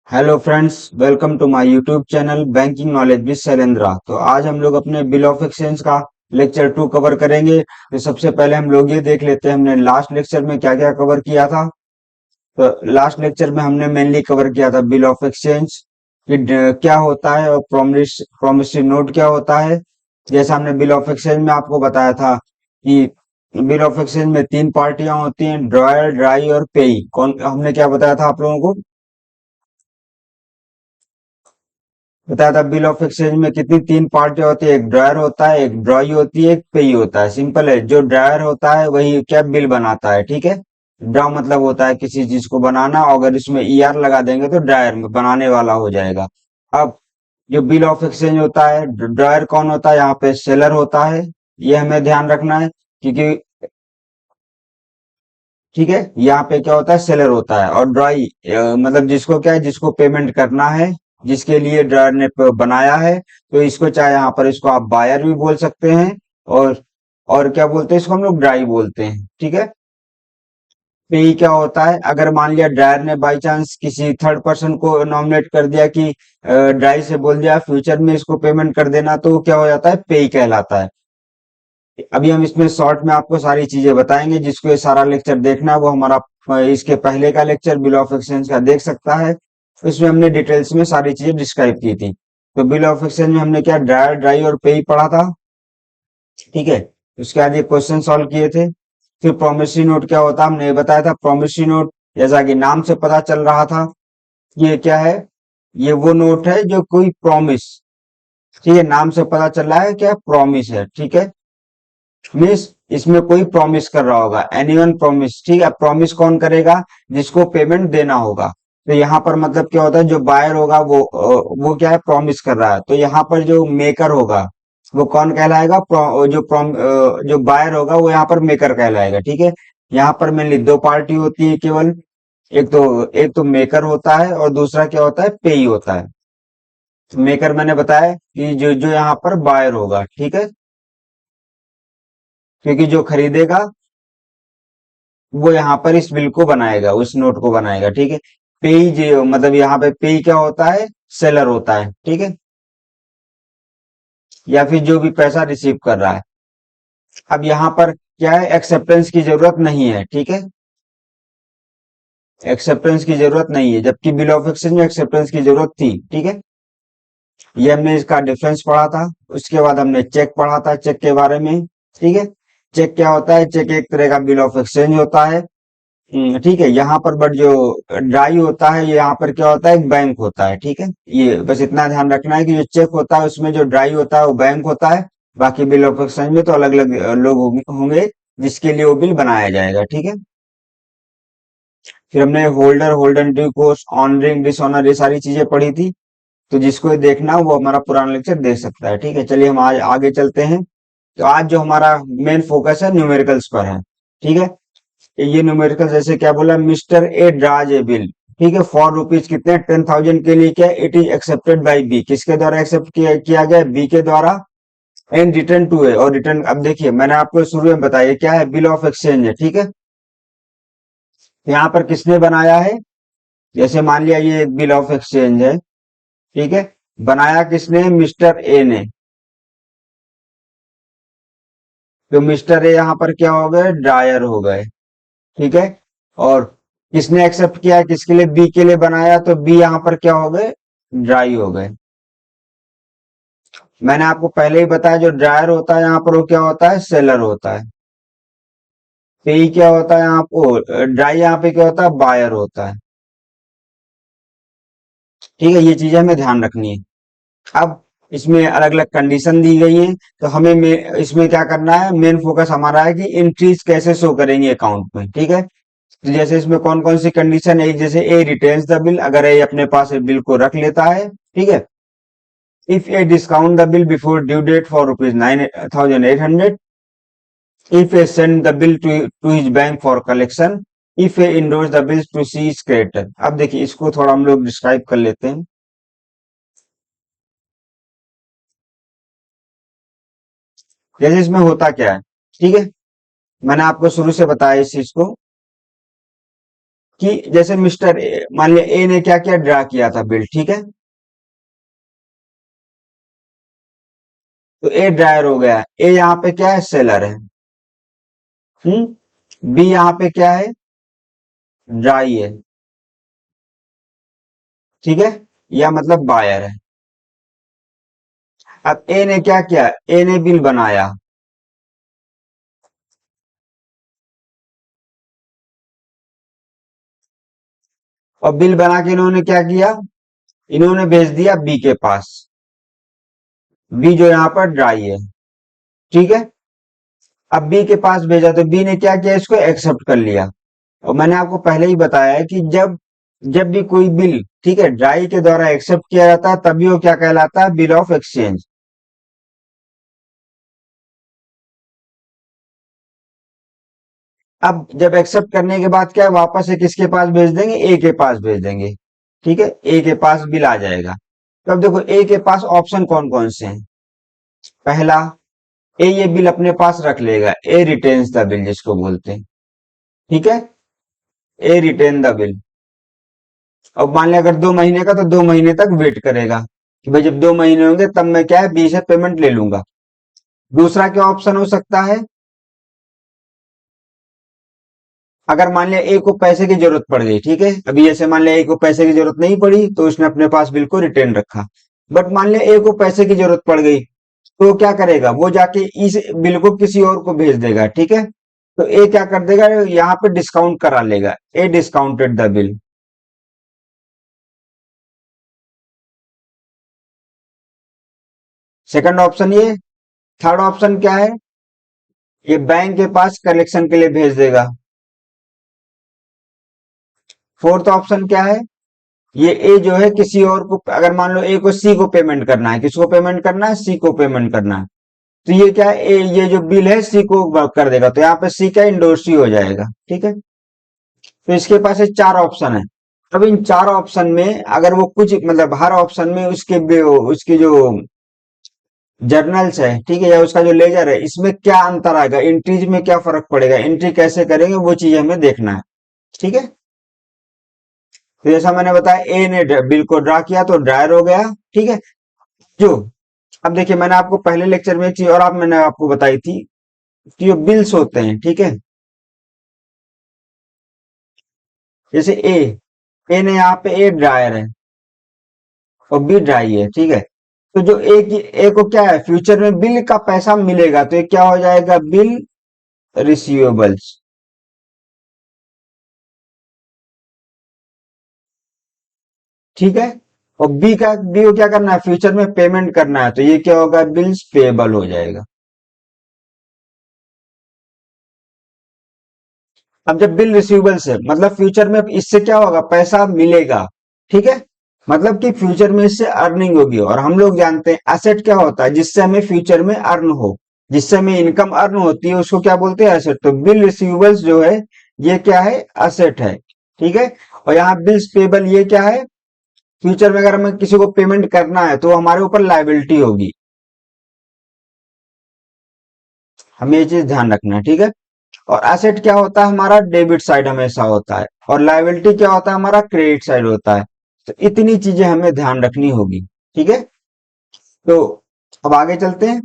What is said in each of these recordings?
Hello friends, welcome to my YouTube channel banking knowledge with Shailendra. तो आज हम लोग अपने बिल ऑफ एक्सचेंज का लेक्चर 2 कवर करेंगे। तो सबसे पहले हम लोग ये देख लेते हैं हमने लास्ट लेक्चर में क्या क्या कवर किया था। तो लास्ट लेक्चर में हमने मेनली कवर किया था बिल ऑफ एक्सचेंज कि क्या होता है और प्रोमिसरी नोट क्या होता है। जैसा हमने बिल ऑफ एक्सचेंज में आपको बताया था कि बिल ऑफ एक्सचेंज में तीन पार्टियां होती हैं, ड्रॉयर, ड्राई और पेई। कौन हमने क्या बताया था आप लोगों को? बताया था बिल ऑफ एक्सचेंज में कितनी तीन पार्टियां होती है। एक ड्रायर होता है, एक ड्रॉई होती है, एक पेई होता है। सिंपल है। जो ड्रायर होता है वही क्या बिल बनाता है। ठीक है। ड्रा मतलब होता है किसी चीज को बनाना, और अगर इसमें ईआर लगा देंगे तो ड्रायर में बनाने वाला हो जाएगा। अब जो बिल ऑफ एक्सचेंज होता है, ड्रायर कौन होता है? यहाँ पे सेलर होता है। ये हमें ध्यान रखना है क्योंकि ठीक है, यहाँ पे क्या होता है, सेलर होता है। और ड्राई मतलब जिसको क्या है, जिसको पेमेंट करना है, जिसके लिए ड्रायर ने बनाया है। तो इसको चाहे यहाँ पर इसको आप बायर भी बोल सकते हैं, और और क्या बोलते हैं इसको, हम लोग ड्राई बोलते हैं। ठीक है। पे क्या होता है, अगर मान लिया ड्रायर ने बाई चांस किसी थर्ड पर्सन को नॉमिनेट कर दिया कि ड्राई से बोल दिया फ्यूचर में इसको पेमेंट कर देना, तो वो क्या हो जाता है, पे कहलाता है। अभी हम इसमें शॉर्ट में आपको सारी चीजें बताएंगे। जिसको ये सारा लेक्चर देखना है वो हमारा इसके पहले का लेक्चर बिल ऑफ एक्सचेंज का देख सकता है। इसमें हमने डिटेल्स में सारी चीजें डिस्क्राइब की थी। तो बिल ऑफ एक्सचेंज में हमने क्या ड्रायर, ड्राई और पे ही पढ़ा था। ठीक है। उसके बाद ये क्वेश्चन सॉल्व किए थे। फिर प्रोमिसरी नोट क्या होता है हमने ये बताया था। प्रोमिसरी नोट जैसा कि नाम से पता चल रहा था, ये क्या है, ये वो नोट है जो कोई प्रॉमिस, ठीक है, नाम से पता चल रहा है क्या प्रॉमिस है। ठीक है। मीन्स इसमें कोई प्रॉमिस कर रहा होगा, एनीवन प्रॉमिस। ठीक है। प्रॉमिस कौन करेगा? जिसको पेमेंट देना होगा। तो यहाँ पर मतलब क्या होता है, जो बायर होगा वो क्या है, प्रॉमिस कर रहा है। तो यहाँ पर जो मेकर होगा वो कौन कहलाएगा? जो बायर होगा वो यहाँ पर मेकर कहलाएगा। ठीक है। यहाँ पर मेनली दो पार्टी होती है केवल। एक तो मेकर होता है और दूसरा क्या होता है, पेई होता है। मेकर मैंने बताया कि जो जो यहाँ पर बायर होगा। ठीक है। क्योंकि जो खरीदेगा वो यहाँ पर इस बिल को बनाएगा, उस नोट को बनाएगा। ठीक है। पेई जो मतलब यहाँ पे पेई क्या होता है, सेलर होता है। ठीक है। या फिर जो भी पैसा रिसीव कर रहा है। अब यहाँ पर क्या है, एक्सेप्टेंस की जरूरत नहीं है। ठीक है। एक्सेप्टेंस की जरूरत नहीं है, जबकि बिल ऑफ एक्सचेंज में एक्सेप्टेंस की जरूरत थी। ठीक है। ये हमने इसका डिफरेंस पढ़ा था। उसके बाद हमने चेक पढ़ा था, चेक के बारे में। ठीक है। चेक क्या होता है? चेक एक तरह का बिल ऑफ एक्सचेंज होता है। ठीक है। यहाँ पर बट जो ड्राई होता है, ये यहाँ पर क्या होता है, एक बैंक होता है। ठीक है। ये बस इतना ध्यान रखना है कि जो चेक होता है उसमें जो ड्राई होता है वो बैंक होता है। बाकी बिल ऑफ एक्सचेंज में तो अलग अलग लोग होंगे जिसके लिए वो बिल बनाया जाएगा। ठीक है। फिर हमने holder, holder due course, honouring, dishonour, ये सारी चीजें पढ़ी थी। तो जिसको ये देखना हो वो हमारा पुराना लेक्चर देख सकता है। ठीक है। चलिए हम आज आगे चलते हैं। तो आज जो हमारा मेन फोकस है न्यूमेरिकल्स पर है। ठीक है। ये न्यूमेरिकल जैसे क्या बोला, mister A draws a bill. ठीक है। फॉर रुपीज कितने, 10,000 के लिए क्या, it is accepted by B. किसके द्वारा एक्सेप्ट किया गया? बी के द्वारा। एंड रिटर्न टू ए, और रिटर्न, अब देखिए मैंने आपको शुरू में बताया क्या है, बिल ऑफ एक्सचेंज है। ठीक है। यहाँ पर किसने बनाया है? जैसे मान लिया ये एक बिल ऑफ एक्सचेंज है। ठीक है। बनाया किसने? मिस्टर ए ने। तो मिस्टर ए यहाँ पर क्या हो गए, ड्रायर हो गए। ठीक है। और किसने एक्सेप्ट किया, किसके लिए? बी के लिए बनाया, तो बी यहाँ पर क्या हो गए, ड्राई हो गए। मैंने आपको पहले ही बताया जो ड्रायर होता है यहाँ पर वो क्या होता है, सेलर होता है। पे क्या होता है यहाँ पर, ड्राई यहाँ पे क्या होता है, बायर होता है। ठीक है। ये चीजें हमें ध्यान रखनी है। अब इसमें अलग अलग कंडीशन दी गई है। तो हमें इसमें क्या करना है, मेन फोकस हमारा है कि एंट्रीज कैसे शो करेंगे अकाउंट में। ठीक है। तो जैसे इसमें कौन कौन सी कंडीशन है, जैसे ए रिटेन्स द बिल, अगर ए अपने पास बिल को रख लेता है। ठीक है। If A discount the bill before due date for rupees 9,800, if a send the bill to his bank for collection, if a endorse the bills to see his creditor। अब देखिए इसको थोड़ा हम लोग डिस्क्राइब कर लेते हैं। जैसे इसमें होता क्या है, ठीक है, मैंने आपको शुरू से बताया इस चीज को कि जैसे मिस्टर ए, मान लिया ए ने क्या किया, ड्रा किया था बिल, ठीक है। तो ए ड्रायर हो गया, ए यहाँ पे क्या है, सेलर है। बी यहाँ पे क्या है, ड्राई है, ठीक है, या मतलब बायर है। अब ए ने क्या किया, ए ने बिल बनाया, और बिल बना के इन्होंने क्या किया, इन्होंने भेज दिया बी के पास। बी जो यहाँ पर ड्राई है, ठीक है। अब बी के पास भेजा तो बी ने क्या किया, इसको एक्सेप्ट कर लिया। और मैंने आपको पहले ही बताया है कि जब जब भी कोई बिल, ठीक है, ड्राई के द्वारा एक्सेप्ट किया जाता है, तभी वो क्या कहलाता है, बिल ऑफ एक्सचेंज। अब जब एक्सेप्ट करने के बाद क्या है, वापस से किसके पास भेज देंगे, ए के पास भेज देंगे, ठीक है, ए के पास बिल आ जाएगा। तो अब देखो ए के पास ऑप्शन कौन कौन से हैं। पहला, ए ये बिल अपने पास रख लेगा, ए रिटेन्स द बिल जिसको बोलते हैं, ठीक है, ए रिटेन द बिल। अब मान लिया अगर 2 महीने का, तो 2 महीने तक वेट करेगा कि भाई जब 2 महीने होंगे तब मैं क्या है, बी से पेमेंट ले लूंगा। दूसरा क्या ऑप्शन हो सकता है, अगर मान लिया ए को पैसे की जरूरत पड़ गई, ठीक है, अभी जैसे मान लिया ए को पैसे की जरूरत नहीं पड़ी तो उसने अपने पास बिल को रिटेन रखा। बट मान लिया ए को पैसे की जरूरत पड़ गई, तो वो क्या करेगा, वो जाके इस बिल को किसी और को भेज देगा, ठीक है। तो ए क्या कर देगा, यहाँ पे डिस्काउंट करा लेगा, a discounted the bill. Second option ये। थर्ड ऑप्शन क्या है, ये बैंक के पास कलेक्शन के लिए भेज देगा। फोर्थ ऑप्शन क्या है, ये ए जो है किसी और को, अगर मान लो ए को सी को पेमेंट करना है, किसको पेमेंट करना है, सी को पेमेंट करना है, तो ये क्या है, ये जो बिल है सी को कर देगा, तो यहाँ पे सी का इंडोर्स ही हो जाएगा, ठीक है। तो इसके पास ये चार ऑप्शन है। अब इन चार ऑप्शन में अगर वो कुछ मतलब हर ऑप्शन में उसके जो जर्नल्स है, ठीक है, या उसका जो लेजर है, इसमें क्या अंतर आएगा, एंट्रीज में क्या फर्क पड़ेगा, एंट्री कैसे करेंगे, वो चीज हमें देखना है, ठीक है। तो जैसा मैंने बताया, ए ने बिल को ड्रा किया तो ड्रायर हो गया, ठीक है। जो अब देखिए, मैंने आपको पहले लेक्चर में एक चीज और आप मैंने आपको बताई थी कि जो बिल्स होते हैं, ठीक है, जैसे ए ने यहाँ पे ए ड्रायर है और बी ड्राई है, ठीक है। तो जो ए को क्या है, फ्यूचर में बिल का पैसा मिलेगा, तो ये क्या हो जाएगा, बिल रिसीवेबल्स, ठीक है। और बी को क्या करना है, फ्यूचर में पेमेंट करना है, तो ये क्या होगा, बिल्स पेएबल हो जाएगा। अब जब बिल रिसीवेबल्स है, मतलब फ्यूचर में इससे क्या होगा, पैसा मिलेगा, ठीक है। मतलब कि फ्यूचर में इससे अर्निंग होगी, और हम लोग जानते हैं एसेट क्या होता है, जिससे हमें फ्यूचर में अर्न हो, जिससे हमें इनकम अर्न होती है, उसको क्या बोलते हैं, एसेट। तो बिल रिसीवेबल्स जो है, ये क्या है, एसेट है, ठीक है। और यहाँ बिल्स पेबल ये क्या है, फ्यूचर में अगर हमें किसी को पेमेंट करना है तो हमारे ऊपर लाइबिलिटी होगी, हमें ये चीज ध्यान रखना है, ठीक है। और एसेट क्या होता है, हमारा डेबिट साइड हमेशा होता है, और लाइबिलिटी क्या होता है, हमारा क्रेडिट साइड होता है। तो इतनी चीजें हमें ध्यान रखनी होगी, ठीक है। तो अब आगे चलते हैं।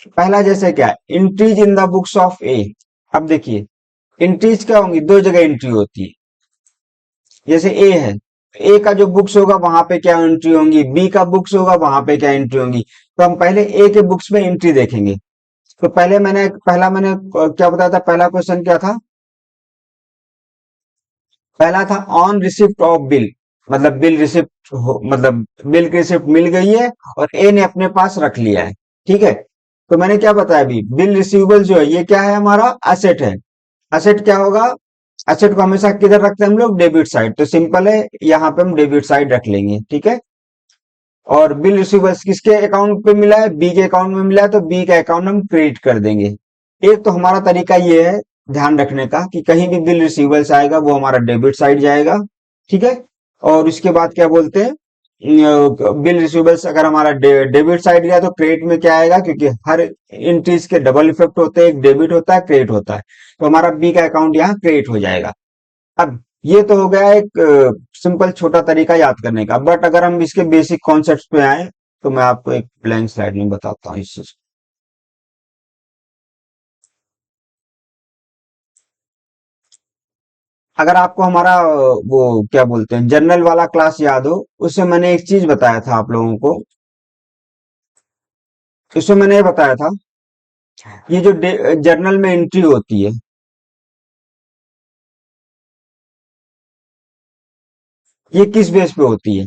पहला जैसे क्या, entries in the books of A. अब देखिए, एंट्रीज क्या होंगी, दो जगह एंट्री होती है। जैसे ए है, ए का जो बुक्स होगा वहां पे क्या एंट्री होंगी, बी का बुक्स होगा वहां पे क्या एंट्री होंगी। तो हम पहले ए के बुक्स में एंट्री देखेंगे। तो पहला मैंने क्या बताया था, पहला क्वेश्चन क्या था, पहला था ऑन रिसिप्ट ऑफ बिल, मतलब बिल रिसिप्ट मतलब बिल की रिसिप्ट मिल गई है और ए ने अपने पास रख लिया है, ठीक है। तो मैंने क्या बताया, अभी बिल रिसीवेबल जो है ये क्या है, हमारा एसेट है। एसेट क्या होगा, एसेट को हमेशा किधर रखते हैं हम लोग, डेबिट साइड। तो सिंपल है, यहाँ पे हम डेबिट साइड रख लेंगे, ठीक है। और बिल रिसीवेबल्स किसके अकाउंट पे मिला है, बी के अकाउंट में मिला है, तो बी का अकाउंट हम क्रिएट कर देंगे। एक तो हमारा तरीका ये है ध्यान रखने का कि कहीं भी बिल रिसीवेबल्स आएगा वो हमारा डेबिट साइड जाएगा, ठीक है। और उसके बाद क्या बोलते हैं, बिल रिसीवेबल्स अगर हमारा डेबिट साइड गया तो क्रेडिट में क्या आएगा, क्योंकि हर एंट्रीज के डबल इफेक्ट होते हैं, एक डेबिट होता है, क्रेडिट होता है। तो हमारा बी का अकाउंट यहाँ क्रेडिट हो जाएगा। अब ये तो हो गया एक सिंपल छोटा तरीका याद करने का। बट अगर हम इसके बेसिक कॉन्सेप्ट्स पे आए तो मैं आपको एक ब्लैंक स्लाइड में बताता हूँ इस चीज। अगर आपको हमारा वो क्या बोलते हैं जनरल वाला क्लास याद हो, उसमें मैंने एक चीज बताया था आप लोगों को। उसमें मैंने ये बताया था, ये जो जर्नल में एंट्री होती है, ये किस बेस पे होती है?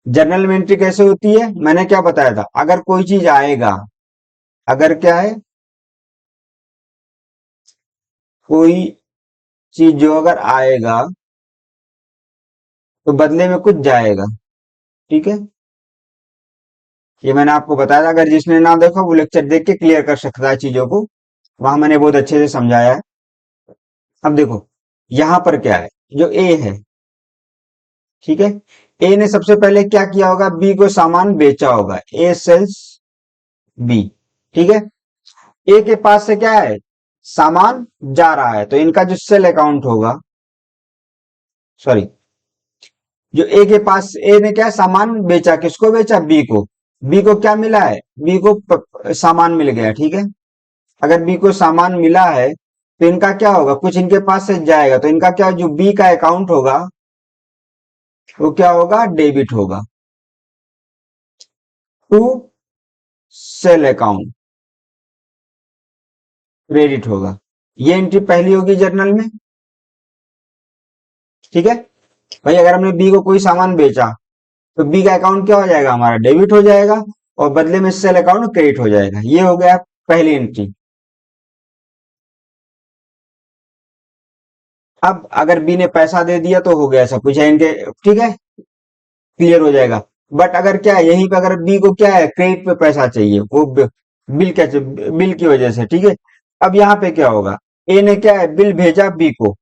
जर्नल में एंट्री कैसे होती है? मैंने क्या बताया था, अगर कोई चीज आएगा, अगर क्या है, कोई चीज जो अगर आएगा तो बदले में कुछ जाएगा। ठीक है, ये मैंने आपको बताया था। अगर जिसने ना देखा वो लेक्चर देख के क्लियर कर सकता है चीजों को, वहां मैंने बहुत अच्छे से समझाया है। अब देखो, यहां पर क्या है, जो ए है, ठीक है, ए ने सबसे पहले क्या किया होगा, बी को सामान बेचा होगा, ए सेल्स बी। ठीक है, ए के पास से क्या है, सामान जा रहा है, तो इनका जो सेल अकाउंट होगा, सॉरी, जो ए के पास, ए ने क्या सामान बेचा, किसको बेचा, बी को। बी को क्या मिला है, बी को सामान मिल गया। ठीक है, अगर बी को सामान मिला है तो इनका क्या होगा, कुछ इनके पास से जाएगा, तो इनका क्या, जो बी का अकाउंट होगा वो क्या होगा, डेबिट होगा टू सेल अकाउंट, क्रेडिट होगा। ये एंट्री पहली होगी जर्नल में। ठीक है भाई, अगर हमने बी को कोई सामान बेचा तो बी का अकाउंट क्या हो जाएगा, हमारा डेबिट हो जाएगा, और बदले में सेल अकाउंट क्रेडिट हो जाएगा। ये हो गया पहली एंट्री। अब अगर बी ने पैसा दे दिया तो हो गया सब कुछ है इनके, ठीक है, क्लियर हो जाएगा। बट अगर क्या है, यहीं पे अगर बी को क्या है, क्रेडिट पे पैसा चाहिए, वो बिल क्या, बिल की वजह से। ठीक है, अब यहाँ पे क्या होगा, ए ने क्या है, बिल भेजा बी को।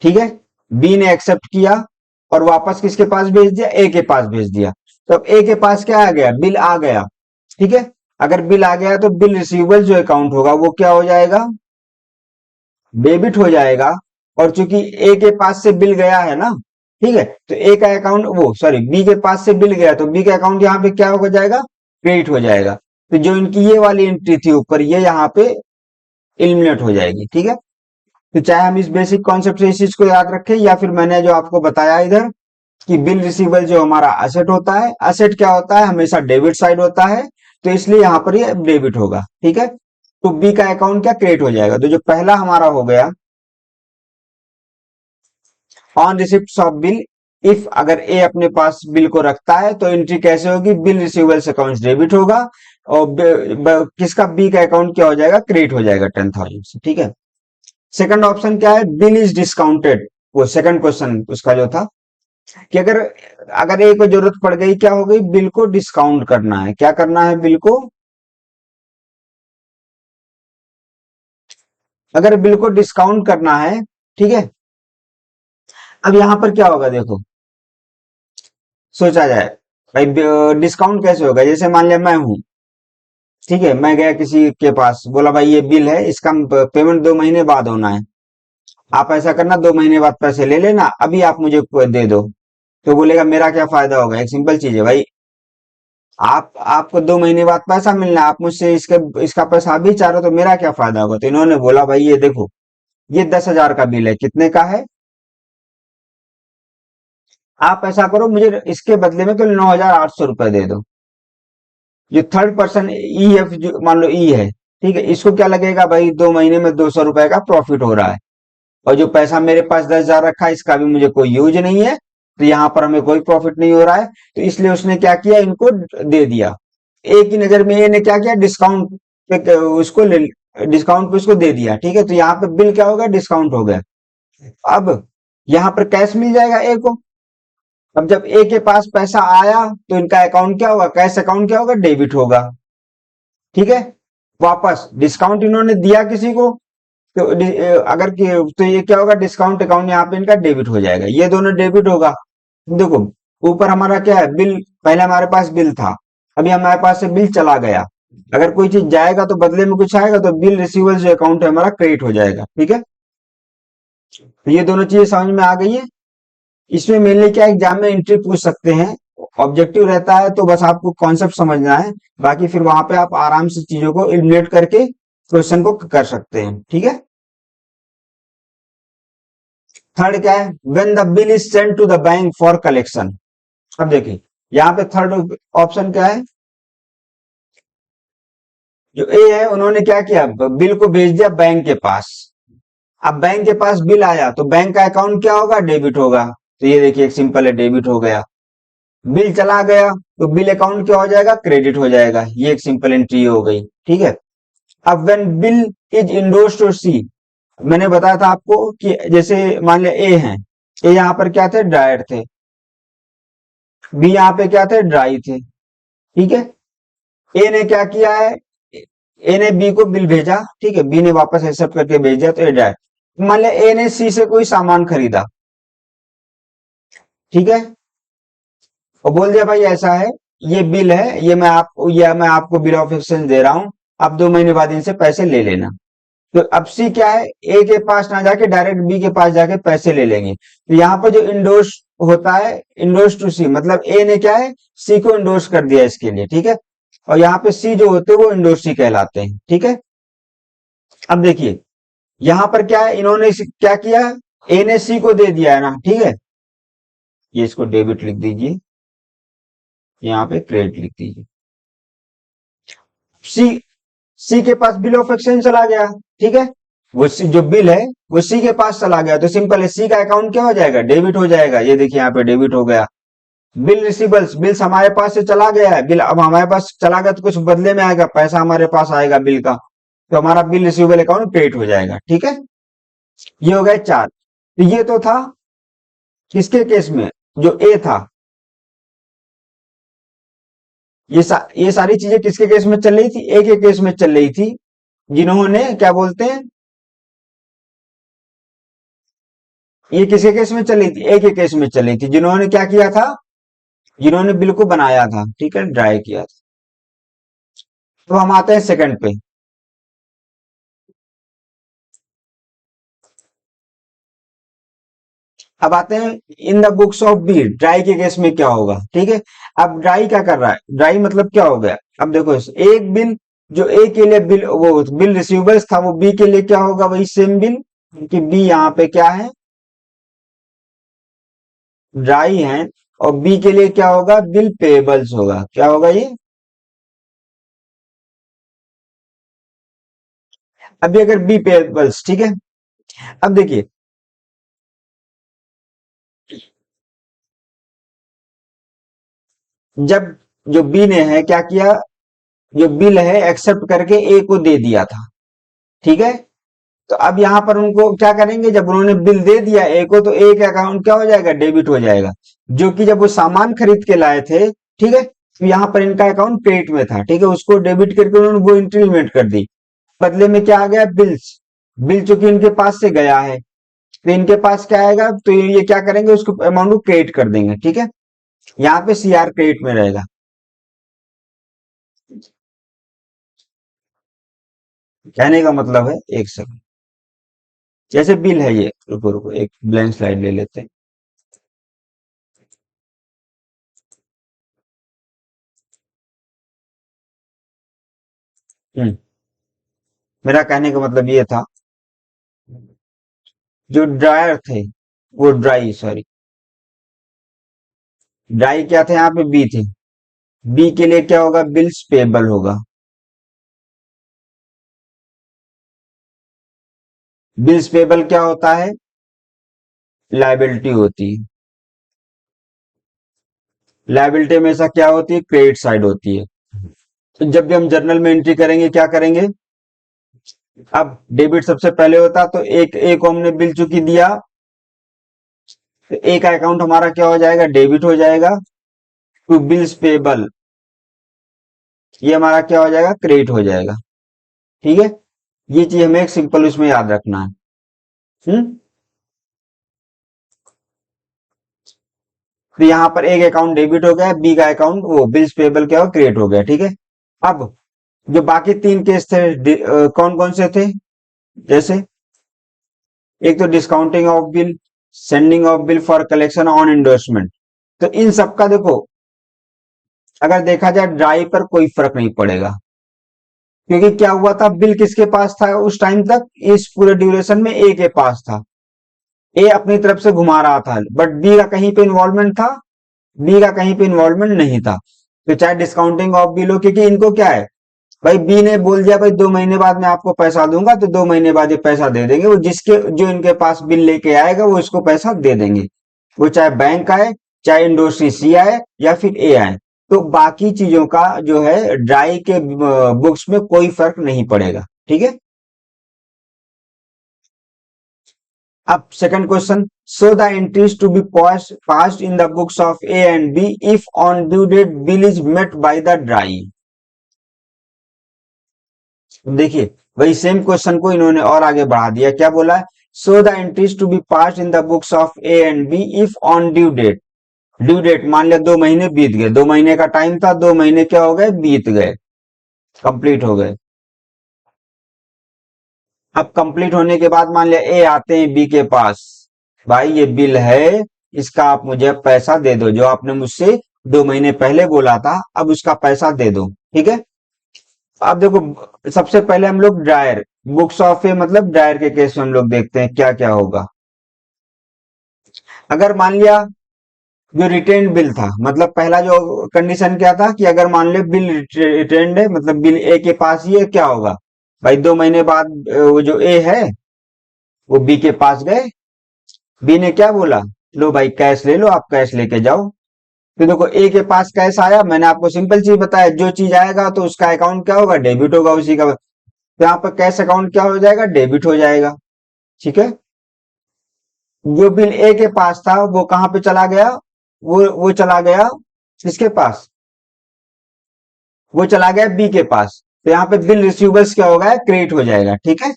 ठीक है, बी ने एक्सेप्ट किया और वापस किसके पास भेज दिया, ए के पास भेज दिया। तो अब ए के पास क्या आ गया, बिल आ गया। ठीक है, अगर बिल आ गया तो बिल रिसीवेबल जो अकाउंट होगा वो क्या हो जाएगा, डेबिट हो जाएगा। और चूंकि ए के पास से बिल गया है ना, ठीक है, तो ए का अकाउंट, वो सॉरी, बी के पास से बिल गया तो बी का अकाउंट यहाँ पे क्या हो जाएगा, क्रेडिट हो जाएगा। तो जो इनकी ये वाली एंट्री थी ऊपर, ये यहाँ पे एलिमिनेट हो जाएगी। ठीक है, तो चाहे हम इस बेसिक कॉन्सेप्ट से इस चीज को याद रखें, या फिर मैंने जो आपको बताया इधर कि बिल रिसीवेबल जो हमारा असेट होता है, असेट क्या होता है, हमेशा डेबिट साइड होता है, तो इसलिए यहाँ पर ये डेबिट होगा। ठीक है, तो बी का अकाउंट क्या, क्रिएट हो जाएगा। तो जो पहला हमारा हो गया, on receipt of bill, if अगर ए अपने पास बिल को रखता है तो एंट्री कैसे होगी, बिल रिसीवेबल्स अकाउंट डेबिट होगा, और किसका, बी का अकाउंट क्या हो जाएगा, क्रिएट हो जाएगा 10,000 से। ठीक है, सेकंड ऑप्शन क्या है, बिल इज डिस्काउंटेड। वो सेकंड क्वेश्चन उसका जो था कि अगर अगर ए को जरूरत पड़ गई, क्या हो गई, बिल को डिस्काउंट करना है, क्या करना है, बिल को, अगर बिल को डिस्काउंट करना है। ठीक है, अब यहां पर क्या होगा, देखो, सोचा जाए भाई, डिस्काउंट कैसे होगा, जैसे मान लिया मैं हूं, ठीक है, मैं गया किसी के पास, बोला भाई ये बिल है, इसका पेमेंट 2 महीने बाद होना है, आप ऐसा करना 2 महीने बाद पैसे ले लेना, अभी आप मुझे दे दो। तो बोलेगा मेरा क्या फायदा होगा, एक सिंपल चीज है भाई, आप आपको 2 महीने बाद पैसा मिलना है, आप मुझसे इसका पैसा अभी चाह रहे हो, तो मेरा क्या फायदा होगा। तो इन्होंने बोला भाई ये देखो, ये 10,000 का बिल है, कितने का है, आप ऐसा करो, मुझे इसके बदले में तो 9,800 रुपए दे दो। जो थर्ड पर्सन ई एफ, जो मान लो ई है, ठीक है, इसको क्या लगेगा भाई, 2 महीने में 200 रुपए का प्रॉफिट हो रहा है, और जो पैसा मेरे पास 10,000 रखा है इसका भी मुझे कोई यूज नहीं है, तो यहाँ पर हमें कोई प्रॉफिट नहीं हो रहा है, तो इसलिए उसने क्या किया, इनको दे दिया। एक ही नजर में ये ने क्या किया, डिस्काउंट पे उसको ले, डिस्काउंट पे उसको दे दिया। ठीक है, तो यहाँ पे बिल क्या होगा, डिस्काउंट हो गया। अब यहाँ पर कैश मिल जाएगा ए को। अब जब ए के पास पैसा आया तो इनका अकाउंट क्या होगा, कैश अकाउंट क्या होगा, डेबिट होगा। ठीक है, वापस डिस्काउंट इन्होंने दिया किसी को, तो अगर तो ये क्या होगा, डिस्काउंट अकाउंट यहाँ पे इनका डेबिट हो जाएगा, ये दोनों डेबिट होगा। देखो, ऊपर हमारा क्या है, बिल, पहले हमारे पास बिल था, अभी हमारे पास से बिल चला गया, अगर कोई चीज जाएगा तो बदले में कुछ आएगा, तो बिल रिसीवेबल्स जो अकाउंट है हमारा क्रेडिट हो जाएगा। ठीक है, तो ये दोनों चीजें समझ में आ गई है। इसमें मेनली क्या एग्जाम में एंट्री पूछ सकते हैं, ऑब्जेक्टिव रहता है, तो बस आपको कॉन्सेप्ट समझना है। बाकी फिर वहां पे आप आराम से चीजों को इलिमिनेट करके क्वेश्चन को कर सकते हैं। ठीक है, थर्ड क्या है, when the bill is send to the bank for collection. अब देखिए यहाँ पे थर्ड ऑप्शन क्या है, जो ए है उन्होंने क्या किया, बिल को भेज दिया बैंक के पास। अब बैंक के पास बिल आया तो बैंक का अकाउंट क्या होगा, डेबिट होगा। तो ये देखिए एक सिंपल है, डेबिट हो गया। बिल चला गया तो बिल अकाउंट क्या हो जाएगा, क्रेडिट हो जाएगा। ये एक सिंपल एंट्री हो गई। ठीक है, अब when bill is endorsed to C, मैंने बताया था आपको कि जैसे मान लिया ए है, ए यहाँ पर क्या थे, ड्रायर थे, बी यहाँ पे क्या थे, ड्राई थे। ठीक है, ए ने क्या किया है, ए ने बी को बिल भेजा, ठीक है, बी ने वापस एक्सेप्ट करके भेज दिया, तो ए ड्राई। मान लिया ए ने सी से कोई सामान खरीदा, ठीक है, और बोल दिया भाई ऐसा है, ये बिल है, मैं आपको बिल ऑफ एक्सचेंज दे रहा हूं, आप 2 महीने बाद इनसे पैसे ले लेना। तो अब सी क्या है, ए के पास ना जाके डायरेक्ट बी के पास जाके पैसे ले लेंगे। तो यहाँ पर जो इंडोर्स होता है, इंडोर्स टू सी, मतलब ए ने क्या है, सी को इंडोर्स कर दिया इसके लिए। ठीक है, और यहाँ पे सी जो होते हैं वो इंडोर्सी कहलाते हैं। ठीक है, अब देखिए यहाँ पर क्या है, इन्होंने क्या किया, ए ने सी को दे दिया है ना। ठीक है, ये इसको डेबिट लिख दीजिए, यहाँ पे क्रेडिट लिख दीजिए। सी सी के पास बिल ऑफ एक्सचेंज चला गया। ठीक है, जो बिल है वो सी के पास चला गया, तो सिंपल है, सी का अकाउंट क्या हो जाएगा, डेबिट हो जाएगा। ये देखिए यहाँ पे डेबिट हो गया। बिल रिसीबल्स, बिल्स हमारे पास से चला गया है, बिल अब हमारे पास चला गया तो कुछ बदले में आएगा, पैसा हमारे पास आएगा बिल का, तो हमारा बिल रिसीवेबल अकाउंट क्रेडिट हो जाएगा। ठीक है, ये हो गए चार। तो ये तो था किसके केस में, जो ए था। ये सारी चीजें किसके केस में चल रही थी, ए के केस में चल रही थी, जिन्होंने क्या बोलते हैं, ये किसके केस में चल रही थी, ए के केस में चल रही थी, जिन्होंने क्या किया था, जिन्होंने बिल को बनाया था। ठीक है, ड्राई किया था। तो हम आते हैं सेकंड पे। अब आते हैं in the books of B, drawee के केस में क्या होगा। ठीक है, अब ड्राई क्या कर रहा है, ड्राई मतलब क्या हो गया, अब देखो एक बिल जो ए के लिए बिल, वो बिल रिसीवेबल्स था, वो बी के लिए क्या होगा, वही सेम बिल, क्योंकि बी यहाँ पे क्या है, ड्राई है, और बी के लिए क्या होगा, बिल पेबल्स होगा। क्या होगा ये, अभी अगर बी पेबल्स, ठीक है। अब देखिए जब जो बी ने है क्या किया, जो बिल है एक्सेप्ट करके ए को दे दिया था। ठीक है, तो अब यहां पर उनको क्या करेंगे, जब उन्होंने बिल दे दिया ए को, तो ए का अकाउंट क्या हो जाएगा, डेबिट हो जाएगा, जो कि जब वो सामान खरीद के लाए थे। ठीक है, तो यहाँ पर इनका अकाउंट क्रेडिट में था। ठीक है, उसको डेबिट करके उन्होंने वो इंक्रीमेंट कर दी, बदले में क्या आ गया, बिल्स, बिल चूंकि इनके पास से गया है, तो इनके पास क्या आएगा, तो ये क्या करेंगे, उसको अमाउंट को क्रेडिट कर देंगे। ठीक है, यहाँ पे सीआर क्रेडिट में रहेगा। कहने का मतलब है, एक सेकंड, जैसे बिल है ये, रुको रुको एक ब्लैंक स्लाइड ले लेते हैं। मेरा कहने का मतलब ये था, जो ड्रायर थे, वो ड्राई, सॉरी, ड्राई क्या थे, यहाँ पे बी थे, बी के लिए क्या होगा, बिल्स पेबल होगा। बिल्स पेबल क्या होता है, लाइबिलिटी होती है। लाइबिलिटी हमेशा क्या होती है, क्रेडिट साइड होती है। तो जब भी हम जर्नल में एंट्री करेंगे क्या करेंगे, अब डेबिट सबसे पहले होता, तो एक को हमने बिल चूंकि दिया, तो ए का अकाउंट हमारा क्या हो जाएगा, डेबिट हो जाएगा, टू बिल्स पेबल, ये हमारा क्या हो जाएगा, क्रेडिट हो जाएगा। ठीक है, ये चीज हमें एक सिंपल उसमें याद रखना है। हम्म, तो यहाँ पर एक अकाउंट डेबिट हो गया, बी का अकाउंट वो बिल्स पेबल क्या हो, क्रिएट हो गया। ठीक है, अब जो बाकी तीन केस थे कौन कौन से थे? जैसे एक तो discounting of bill, sending of bill for collection on endorsement. तो इन सबका देखो, अगर देखा जाए ड्राई पर कोई फर्क नहीं पड़ेगा, क्योंकि क्या हुआ था, बिल किसके पास था उस टाइम तक, इस पूरे ड्यूरेशन में ए के पास था। ए अपनी तरफ से घुमा रहा था, बट बी का कहीं पे इन्वॉल्वमेंट था, बी का कहीं पे इन्वॉल्वमेंट नहीं था। तो चाहे डिस्काउंटिंग ऑफ बिल हो, क्योंकि इनको क्या है, भाई बी ने बोल दिया भाई 2 महीने बाद मैं आपको पैसा दूंगा, तो 2 महीने बाद ये पैसा दे देंगे, वो जिसके जो इनके पास बिल लेके आएगा वो इसको पैसा दे देंगे, वो चाहे बैंक आए, चाहे इंडस्ट्री सी आए, या फिर ए आए। तो बाकी चीजों का जो है ड्राई के बुक्स में कोई फर्क नहीं पड़ेगा, ठीक है। अब second question, so the entries to be passed in the books of A and B if on due date bill is met by the drawee. देखिए, वही सेम क्वेश्चन को इन्होंने और आगे बढ़ा दिया, क्या बोला है, so the entries to be passed in the books of A and B if on due date, due date मान लिया 2 महीने बीत गए, 2 महीने का टाइम था, 2 महीने क्या हो गए, बीत गए, कंप्लीट हो गए। अब कंप्लीट होने के बाद मान लिया ए आते हैं बी के पास, भाई ये बिल है, इसका आप मुझे पैसा दे दो, जो आपने मुझसे 2 महीने पहले बोला था, अब उसका पैसा दे दो, ठीक है। अब देखो, सबसे पहले हम लोग ड्रायर, बुक्स ऑफ ए मतलब ड्रायर के केस में हम लोग देखते हैं क्या क्या होगा। अगर मान लिया जो रिटेन बिल था, मतलब पहला जो कंडीशन क्या था कि अगर मान ले बिल रिटेन्ड है, मतलब बिल ए के पास ही है, क्या होगा, भाई 2 महीने बाद वो जो ए है वो बी के पास गए, बी ने क्या बोला, लो भाई कैश ले लो, आप कैश लेके जाओ। तो देखो ए के पास कैश आया, मैंने आपको सिंपल चीज बताया, जो चीज आएगा तो उसका अकाउंट क्या होगा, डेबिट होगा उसी का। तो यहाँ पर कैश अकाउंट क्या हो जाएगा, डेबिट हो जाएगा, ठीक है। जो बिल ए के पास था वो कहाँ पे चला गया, वो चला गया किसके पास, वो चला गया बी के पास। तो यहाँ पे बिल रिसीवेबल्स क्या होगा, क्रेडिट हो जाएगा, ठीक है।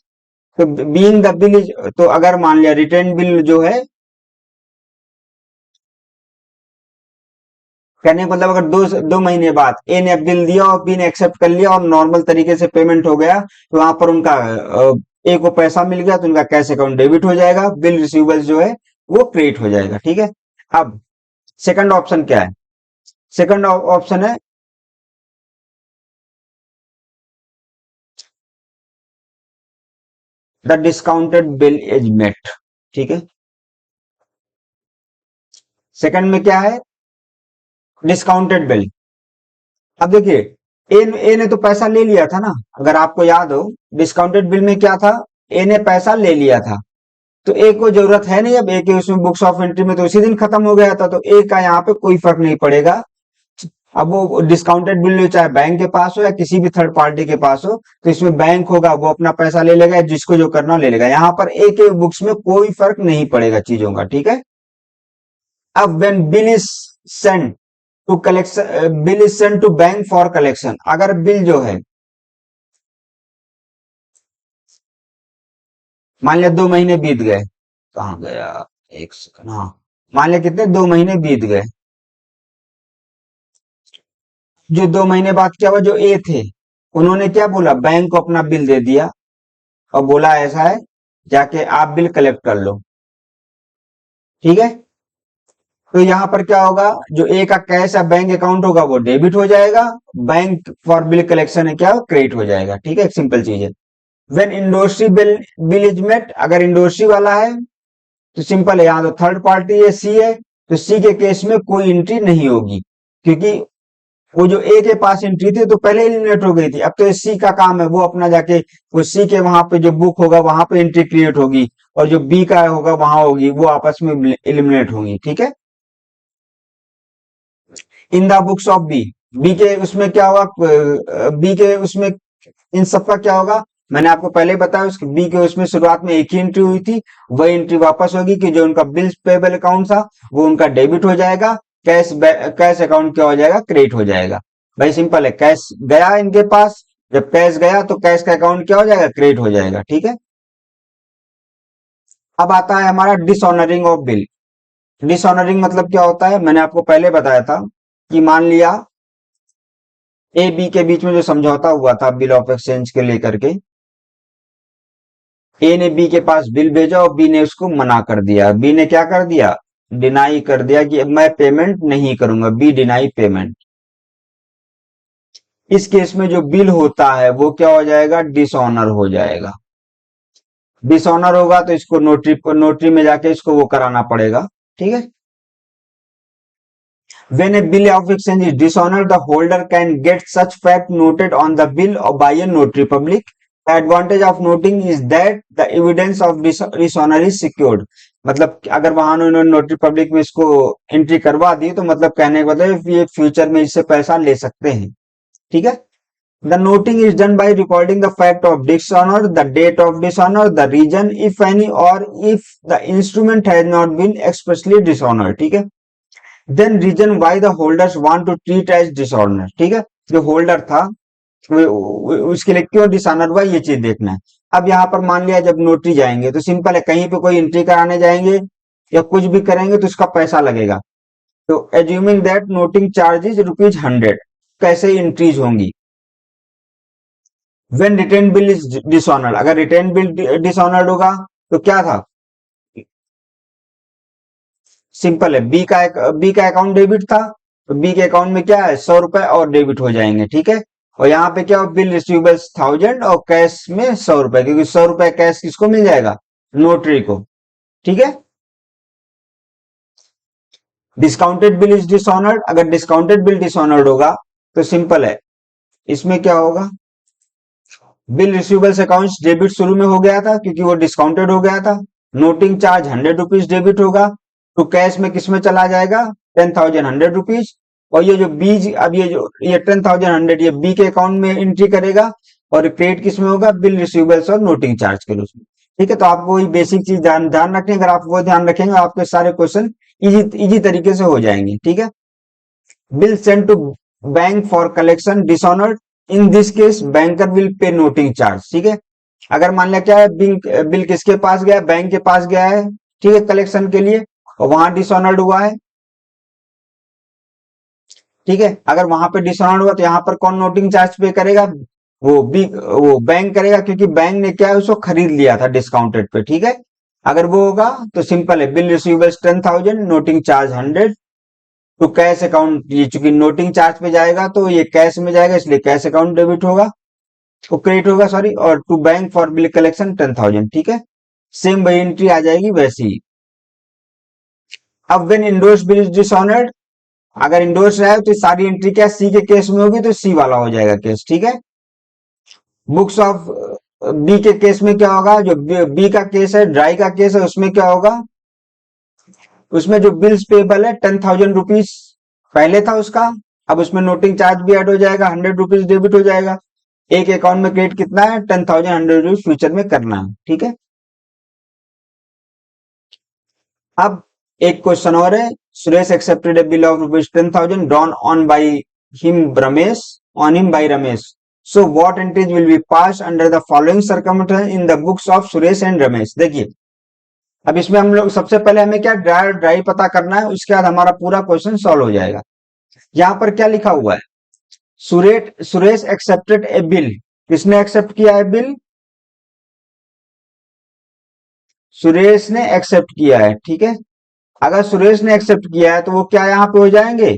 तो बीइंग द बिल इज, तो अगर मान लिया रिटर्न बिल जो है, कहने का मतलब अगर 2 महीने बाद ए ने बिल दिया और बी ने एक्सेप्ट कर लिया और नॉर्मल तरीके से पेमेंट हो गया, तो वहां पर उनका ए को पैसा मिल गया, तो उनका कैश अकाउंट डेबिट हो जाएगा, बिल रिसीवेबल्स जो है वो क्रेडिट हो जाएगा, ठीक है। अब सेकंड ऑप्शन क्या है, सेकंड ऑप्शन है the discounted bill is met, ठीक है। सेकंड में क्या है, डिस्काउंटेड बिल। अब देखिए, ए ने तो पैसा ले लिया था ना, अगर आपको याद हो, डिस्काउंटेड बिल में क्या था, ए ने पैसा ले लिया था, तो ए को जरूरत है नहीं, अब ए के उसमें बुक्स ऑफ एंट्री में तो उसी दिन खत्म हो गया था, तो ए का यहाँ पे कोई फर्क नहीं पड़ेगा। अब वो डिस्काउंटेड बिल चाहे बैंक के पास हो या किसी भी थर्ड पार्टी के पास हो, तो इसमें बैंक होगा वो अपना पैसा ले लेगा, जिसको जो करना ले लेगा, यहाँ पर ए के बुक्स में कोई फर्क नहीं पड़ेगा चीजों का, ठीक है। अब when bill is send to collection, bill is send to bank for collection, अगर बिल जो है मान लिया 2 महीने बीत गए, कहाँ गया, एक सेकंड, हाँ, मान लिया कितने, 2 महीने बीत गए, जो 2 महीने बाद क्या हुआ, जो ए थे उन्होंने क्या बोला, बैंक को अपना बिल दे दिया और बोला ऐसा है, जाके आप बिल कलेक्ट कर लो, ठीक है। तो यहाँ पर क्या होगा, जो ए का कैश या बैंक अकाउंट होगा वो डेबिट हो जाएगा, बैंक फॉर बिल कलेक्शन है क्या, क्रेडिट हो जाएगा, ठीक है, एक सिंपल चीज है। वेन इंडोस्ट्री बिल इज मेट, अगर इंडोस्ट्री वाला है तो सिंपल है, यहाँ तो थर्ड पार्टी है सी है, तो सी के केस में कोई एंट्री नहीं होगी, क्योंकि वो जो ए के पास एंट्री थी तो पहले एलिमिनेट हो गई थी, अब तो सी का काम है, वो अपना जाके वो सी के वहां पे जो बुक होगा वहां पे एंट्री क्रिएट होगी, और जो बी का होगा वहां होगी, वो आपस में एलिमिनेट होंगी, ठीक है। In the books of B, B के उसमें क्या होगा, बी के उसमें इन सबका क्या होगा, मैंने आपको पहले बताया, उसके बी के उसमें शुरुआत में एक ही एंट्री हुई थी, वही एंट्री वापस होगी कि जो उनका बिल्स पेबल अकाउंट था वो उनका डेबिट हो जाएगा, कैश अकाउंट क्या हो जाएगा, क्रेडिट हो जाएगा। भाई सिंपल है, कैश गया इनके पास, जब कैश गया तो कैश का अकाउंट क्या हो जाएगा, क्रेडिट हो जाएगा, ठीक है। अब आता है हमारा डिसऑनरिंग ऑफ बिल। डिसऑनरिंग मतलब क्या होता है, मैंने आपको पहले बताया था कि मान लिया ए बी के बीच में जो समझौता हुआ था बिल ऑफ एक्सचेंज के लेकर के, ए ने बी के पास बिल भेजा और बी ने उसको मना कर दिया। बी ने क्या कर दिया? डिनाई कर दिया कि मैं पेमेंट नहीं करूंगा। B deny payment. इस केस में जो बिल होता है वो क्या हो जाएगा? डिसऑनर हो जाएगा। डिसऑनर होगा तो इसको नोटरी में जाके इसको वो कराना पड़ेगा। ठीक है। When a bill of exchange is dishonored, the holder can get such fact noted on the bill or by a notary public. The advantage of noting is that the evidence of dishonor is secured. मतलब अगर वहां उन्होंने notary public में इसको entry करवा दी तो मतलब कहने का मतलब ये फ्यूचर में इससे पैसा ले सकते हैं। ठीक है। The noting is done by recording the fact of dishonor, the date of dishonor, the reason if any, or if the instrument has not been expressly dishonored. ठीक है। Then reason why the holders want to treat as dishonour. ठीक है। जो holder था उसके लिए क्यों dishonour हुआ ये चीज देखना है। अब यहाँ पर मान लिया जब नोटरी जाएंगे तो सिंपल है, कहीं पे कोई एंट्री कराने जाएंगे या कुछ भी करेंगे तो उसका पैसा लगेगा। तो एज्यूमिंग दैट नोटिंग चार्जेस ₹100 कैसे इंक्रीज होंगी? When return bill is dishonoured, अगर रिटर्न बिल डिसऑनर्ड होगा तो क्या था? सिंपल है, बी का अकाउंट डेबिट था तो बी के अकाउंट में क्या है? ₹100 और डेबिट हो जाएंगे। ठीक है। और यहाँ पे क्या? बिल रिसीवेबल्स 1000 और कैश में ₹100, क्योंकि ₹100 कैश किसको मिल जाएगा? नोटरी को। ठीक है। डिस्काउंटेड बिल इज डिसऑनर्ड, अगर डिस्काउंटेड बिल डिसऑनर्ड होगा तो सिंपल है, इसमें क्या होगा? बिल रिसीवेबल्स अकाउंट डेबिट शुरू में हो गया था क्योंकि वो डिस्काउंटेड हो गया था। नोटिंग चार्ज ₹100 डेबिट होगा तो कैश में किस में चला जाएगा? 10,000 ₹100। और ये जो बीज अब ये 10,100 ये बी के अकाउंट में एंट्री करेगा और क्रेडिट किस में होगा? बिल रिसीवेबल्स और नोटिंग चार्ज के रूप में। ठीक है। तो आपको वही बेसिक चीज ध्यान रखें, अगर आप वो ध्यान रखेंगे आपके सारे क्वेश्चन इजी तरीके से हो जाएंगे। ठीक है। Bill send to bank for collection dishonoured, in this case banker will pay noting charge. ठीक है। अगर मान लिया क्या है, बिल किसके पास गया? बैंक के पास गया है। ठीक है, कलेक्शन के लिए, और वहां डिसऑनर्ड हुआ है। ठीक है। अगर वहां पे डिसऑनर्ड हुआ तो यहाँ पर कौन नोटिंग चार्ज पे करेगा? वो बैंक करेगा, क्योंकि बैंक ने क्या है उसको खरीद लिया था डिस्काउंटेड पे। ठीक है। अगर वो होगा तो सिंपल है, bill receivables 10,000, noting charge 100 to cash account. ये चूंकि नोटिंग चार्ज पे जाएगा तो ये कैश में जाएगा, इसलिए कैश अकाउंट डेबिट होगा, वो क्रेडिट होगा सॉरी। और to bank for bill collection 10,000। ठीक है। सेम वही एंट्री आ जाएगी वैसी ही। अब when endorse bill is dishonoured, अगर इंडोर्स रहा है तो सारी एंट्री क्या सी के केस में होगी, तो सी वाला हो जाएगा केस। ठीक है। बुक्स ऑफ बी के केस में क्या होगा? जो बी का केस है, ड्राई का केस है, उसमें क्या होगा? उसमें जो बिल्स पेबल है ₹10,000 पहले था उसका, अब उसमें नोटिंग चार्ज भी ऐड हो जाएगा, ₹100 डेबिट हो जाएगा। एक अकाउंट में क्रेडिट कितना है? 10,000 ₹100 फ्यूचर में करना है। ठीक है। अब एक क्वेश्चन और है, Suresh accepted A bill of ₹10,000 drawn on by him by Ramesh, so what entries will be pass under the following circumstance in the books of Suresh and Ramesh? देखिए, अब इसमें हम लोग सबसे पहले हमें क्या ड्राई पता करना है, उसके बाद हमारा पूरा क्वेश्चन सॉल्व हो जाएगा। यहाँ पर क्या लिखा हुआ है? सुरेश एक्सेप्टेड ए बिल, किसने एक्सेप्ट किया है बिल? सुरेश ने एक्सेप्ट किया है। ठीक है। अगर सुरेश ने एक्सेप्ट किया है तो वो क्या यहाँ पे हो जाएंगे?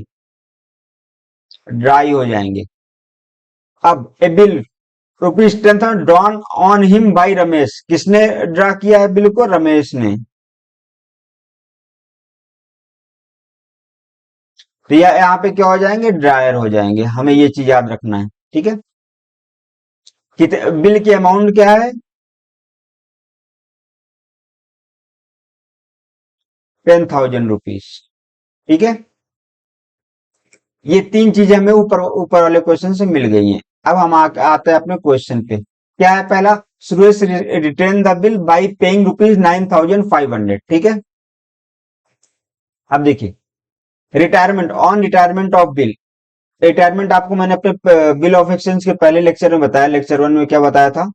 ड्राई हो जाएंगे। अब a bill ₹10,000 drawn on him by Ramesh, किसने ड्रा किया है बिल को? रमेश ने। तो यहाँ पे क्या हो जाएंगे? ड्रायर हो जाएंगे। हमें ये चीज याद रखना है। ठीक है। बिल की अमाउंट क्या है? ₹10,000। ठीक है। ये तीन चीजें हमें ऊपर ऊपर वाले क्वेश्चन से मिल गई हैं। अब हम आते हैं अपने क्वेश्चन पे। क्या है पहला? Suresh return the bill by paying ₹9,500। ठीक है। अब देखिए, रिटायरमेंट ऑफ बिल। रिटायरमेंट आपको मैंने अपने बिल ऑफ एक्सचेंज के पहले लेक्चर में बताया, लेक्चर 1 में क्या बताया था?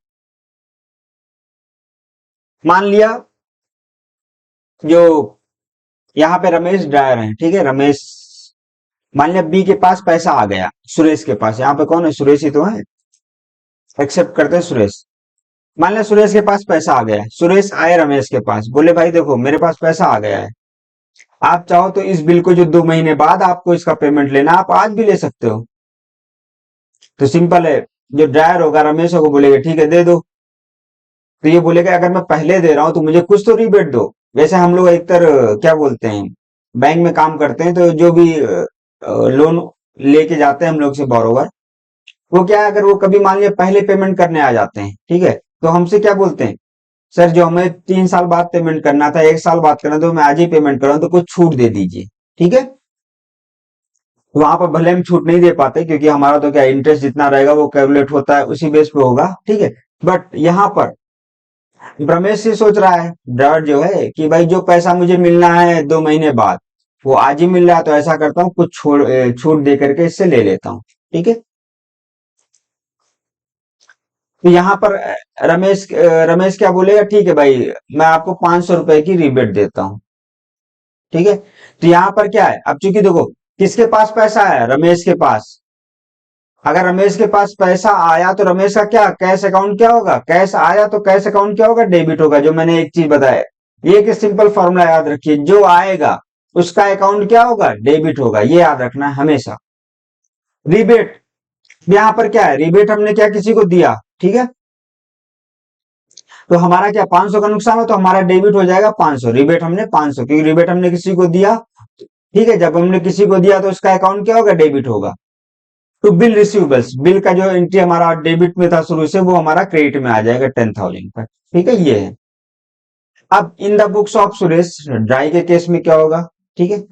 मान लिया जो यहाँ पे रमेश ड्रायर हैं, ठीक है, रमेश मान लिया बी के पास पैसा आ गया, सुरेश के पास, यहाँ पे कौन है, सुरेश ही तो है, एक्सेप्ट करते हैं सुरेश। मान लिया सुरेश के पास पैसा आ गया है, सुरेश आए रमेश के पास, बोले भाई देखो मेरे पास पैसा आ गया है, आप चाहो तो इस बिल को जो 2 महीने बाद आपको इसका पेमेंट लेना, आप आज भी ले सकते हो। तो सिंपल है, जो ड्रायर होगा रमेश को बोलेगा ठीक है दे दो, तो ये बोलेगा अगर मैं पहले दे रहा हूं तो मुझे कुछ तो रिबेट दो। वैसे हम लोग एकतर क्या बोलते हैं, बैंक में काम करते हैं, तो जो भी लोन लेके जाते हैं हम लोग से बोरोवर, वो क्या है, अगर वो कभी मान लिया पहले पेमेंट करने आ जाते हैं, ठीक है, तो हमसे क्या बोलते हैं, सर जो हमें 3 साल बाद पेमेंट करना था, 1 साल बाद करना, तो मैं आज ही पेमेंट कर रहा हूं, तो कुछ छूट दे दीजिए, ठीक है। वहां पर भले हम छूट नहीं दे पाते, क्योंकि हमारा तो क्या इंटरेस्ट जितना रहेगा वो कैलकुलेट होता है उसी बेस पे होगा, ठीक है। बट यहाँ पर रमेश ये सोच रहा है, ड्राइवर जो है, कि भाई जो पैसा मुझे मिलना है 2 महीने बाद, वो आज ही मिल रहा है, तो ऐसा करता हूँ कुछ छूट दे करके इससे ले लेता हूँ, ठीक है। तो यहाँ पर रमेश क्या बोलेगा, ठीक है भाई मैं आपको 500 रुपए की रिबेट देता हूँ, ठीक है। तो यहाँ पर क्या है, अब चूंकि देखो किसके पास पैसा है, रमेश के पास, अगर रमेश के पास पैसा आया तो रमेश का क्या कैश अकाउंट क्या होगा, कैश आया तो कैश अकाउंट क्या होगा, डेबिट होगा। जो मैंने एक चीज बताया, ये एक सिंपल फॉर्मूला याद रखिए, जो आएगा उसका अकाउंट क्या होगा, डेबिट होगा, ये याद रखना है हमेशा। रिबेट, यहाँ पर क्या है, रिबेट हमने क्या किसी को दिया, ठीक है, तो हमारा क्या 500 का नुकसान हो, तो हमारा डेबिट हो जाएगा 500, रिबेट हमने 500, क्योंकि रिबेट हमने किसी को दिया, ठीक है। जब हमने किसी को दिया तो उसका अकाउंट क्या होगा, डेबिट होगा। तो बिल रिसीवेबल्स, बिल का जो एंट्री हमारा डेबिट में था शुरू से, वो हमारा क्रेडिट में आ जाएगा 10,000 का, ठीक है, ये है। अब इन the books of Suresh, dry के केस में क्या होगा, ठीक है,